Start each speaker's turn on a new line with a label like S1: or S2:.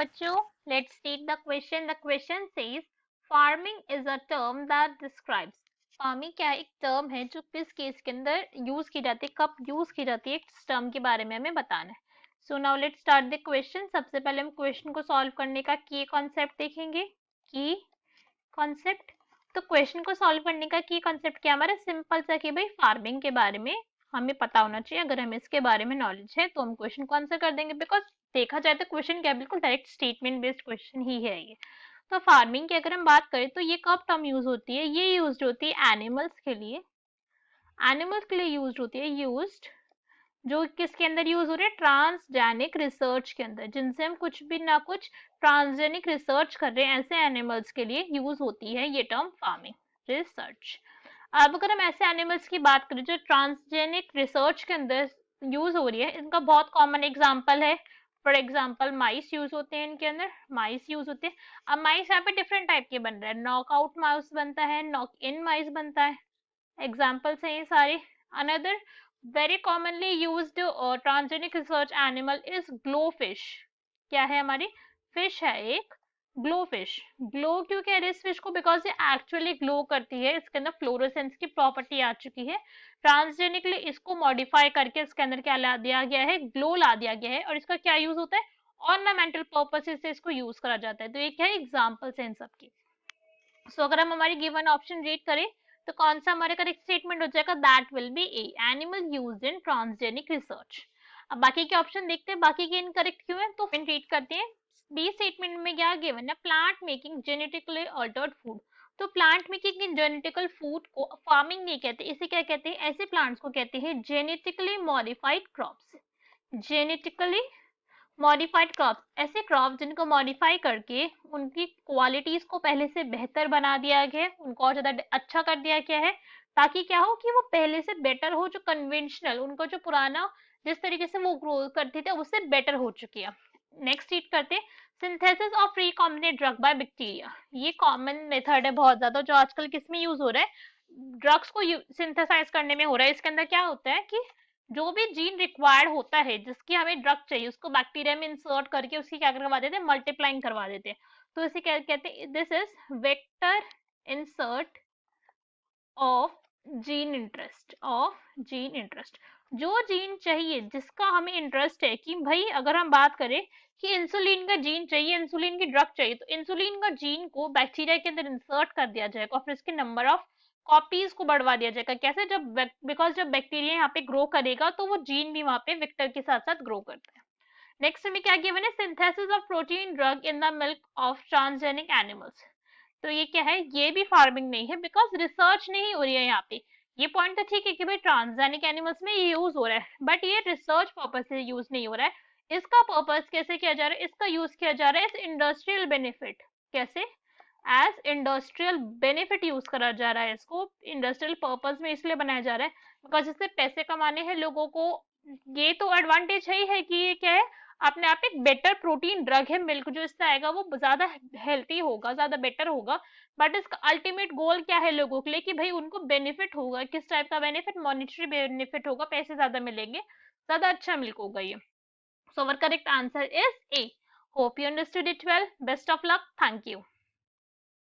S1: बच्चों, let's take the question. The question says farming is a term that describes. Farming क्या है? एक term है जो किस केस के अंदर यूज की जाती है, कब यूज की जाती है, इस टर्म के बारे में हमें बताना है. So now let's start the question. सबसे पहले हम क्वेश्चन को सॉल्व करने का की कॉन्सेप्ट देखेंगे. की कॉन्सेप्ट. तो क्वेश्चन को सॉल्व करने का की कॉन्सेप्ट क्या हमारा? सिंपल सा कि भाई फार्मिंग के बारे में हमें पता होना चाहिए. अगर हमें इसके बारे में नॉलेज है तो हम क्वेश्चन को आंसर कर देंगे. बिकॉज देखा जाए तो क्वेश्चन क्या, बिल्कुल डायरेक्ट स्टेटमेंट बेस्ड क्वेश्चन ही है ये. तो फार्मिंग की अगर हम बात करें तो ये कब टर्म यूज होती है? ये यूज होती है एनिमल्स के लिए. एनिमल्स के लिए यूज होती है. यूज्ड जो किसके अंदर यूज हो रहे हैं? ट्रांसजेनिक रिसर्च के अंदर. जिनसे हम कुछ भी ना कुछ ट्रांसजेनिक रिसर्च कर रहे हैं, ऐसे एनिमल्स के लिए यूज होती है ये टर्म फार्मिंग रिसर्च. अब अगर हम ऐसे एनिमल्स की बात करें जो ट्रांसजेनिक रिसर्च के अंदर यूज हो रही है, इनका बहुत कॉमन एग्जांपल है. फॉर एग्जांपल माइस यूज होते हैं इनके अंदर. माइस यूज होते हैं. अब माइस यहाँ पे डिफरेंट टाइप के बन रहे हैं. नॉकआउट माउस बनता है, नॉक इन माइस बनता है. एग्जाम्पल्स हैं ये सारे. Another very commonly used transgenic research animal is GloFish. क्या है हमारी? फिश है एक, ग्लोफिश. ग्लो क्यों कह रहे हैं इस फिश को? बिकॉज ये एक्चुअली ग्लो करती है. इसके अंदर फ्लोरोसेंस की प्रॉपर्टी आ चुकी है. ट्रांसजेनिकली इसको मॉडिफाई करके इसके अंदर क्या ला दिया गया है? ग्लो ला दिया गया है. और इसका क्या यूज होता है? ऑर्नामेंटल पर्पसेस से इसको यूज करा जाता है. तो ये क्या है? एग्जाम्पल्स हैं इन सबकी. सो अगर हम हमारी गिवन ऑप्शन रीड करें तो कौन सा हमारे करेक्ट स्टेटमेंट हो जाएगा? That will be A, animal used in transgenic research. अब बाकी के ऑप्शन देखते हैं बाकी के इनकरेक्ट क्यों है. तो रीड करते हैं. बी स्टेटमेंट में क्या गिवन है? Plant making genetically altered food. तो plant making in genetical food को फार्मिंग नहीं कहते. इसे क्या कहते हैं? ऐसे प्लांट्स को कहते हैं genetically modified crops. Genetically modified crop, ऐसे क्रॉप जिनको मॉडिफाई करके उनकी क्वालिटीज को पहले से बेहतर बना दिया गया है, उनको और ज्यादा अच्छा कर दिया गया है, ताकि क्या हो कि वो पहले से बेटर हो. जो कन्वेंशनल उनको जो पुराना जिस तरीके से वो ग्रो करते थे उससे बेटर हो चुकी है. नेक्स्ट रीड करते. Synthesis of recombinant drug by bacteria. ये कॉमन मेथड है बहुत ज्यादा जो आजकल किसमें यूज हो रहा है? ड्रग्स को सिंथेसाइज करने में हो रहा है. इसके अंदर क्या होता है कि जो भी जीन रिक्वायर्ड होता है जिसकी हमें ड्रग चाहिए उसको बैक्टीरिया में इंसर्ट करके उसकी क्या करवा देते हैं? मल्टीप्लाइंग करवा देते हैं. तो इसे क्या कहते हैं? This is vector insert of gene interest. Of gene interest. जो जीन चाहिए जिसका हमें इंटरेस्ट है कि भाई अगर हम बात करें कि इंसुलिन का जीन चाहिए, इंसुलिन की ड्रग चाहिए, तो इंसुलिन का जीन को बैक्टीरिया के अंदर इंसर्ट कर दिया जाएगा और फिर इसके नंबर ऑफ कॉपीज को बढ़वा दिया जाएगा. कैसे? जब बिकॉज जब बैक्टीरिया यहाँ पे ग्रो करेगा तो वो जीन भी वहां पे विक्टर के साथ साथ ग्रो करता है. नेक्स्ट में क्या गिवन है? Synthesis of protein drug in the milk of transgenic animals. तो ये क्या है? ये भी फार्मिंग नहीं है बिकॉज रिसर्च नहीं हो रही है यहाँ पे. ये पॉइंट तो ठीक है कि भाई ट्रांसजेनिक एनिमल्स में ये यूज हो रहा है, बट ये रिसर्च पर्पज से यूज नहीं हो रहा है. इसका पर्पज कैसे किया जा रहा है? इसका यूज किया जा रहा है एज इंडस्ट्रियल बेनिफिट. कैसे? एज इंडस्ट्रियल बेनिफिट यूज करा जा रहा है. इसको इंडस्ट्रियल पर्पज में इसलिए बनाया जा रहा है बिकॉज इससे पैसे कमाने हैं लोगों को. ये तो एडवांटेज है ही है कि ये क्या है? अपने आप एक बेटर प्रोटीन ड्रग है. मिल्क जो इससे आएगा वो ज्यादा हेल्थी होगा, ज्यादा बेटर होगा. बट इसका अल्टीमेट गोल क्या है लोगों के लिए? कि भाई उनको बेनिफिट होगा. किस टाइप का बेनिफिट? मॉनिटरी बेनिफिट होगा, पैसे ज्यादा मिलेंगे, ज्यादा अच्छा मिल्क होगा ये. So our correct answer is A. Hope you understood it well. Best of luck. Thank you.